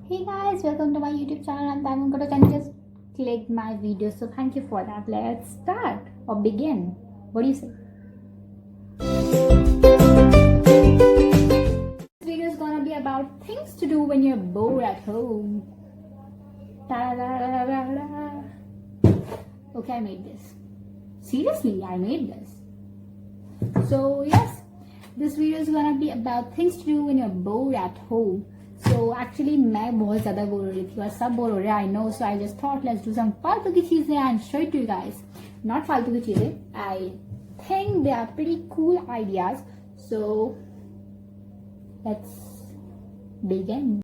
Hey guys, welcome to my YouTube channel. I'm Taimun Katoch and just clicked my video. So thank you for that. Let's start or begin. What do you say? This video is gonna be about things to do when you're bored at home. Ta-da-da-da-da-da. Okay, I made this. Seriously, I made this. So yes, this video is gonna be about things to do when you're bored at home. So actually मैं बहुत ज़्यादा bore हो रही थी और सब bore हो रहे हैं I know, so I just thought let's do some फालतू की चीज़ें and show it to you guys. Not फालतू की चीज़ें, I think they are pretty cool ideas. So let's begin.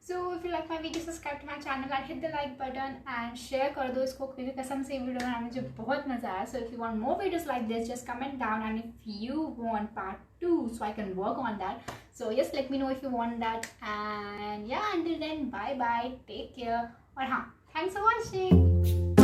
So if you like my video, subscribe to my channel and hit the like button and share कर दो इसको क्योंकि कसम से video बनाने में मुझे बहुत मजा आया. So if you want more videos like this, just comment down, and if you want part 2, so I can work on that. So yes, let me know if you want that. And yeah, until then, bye bye, take care. और हाँ, thanks for watching.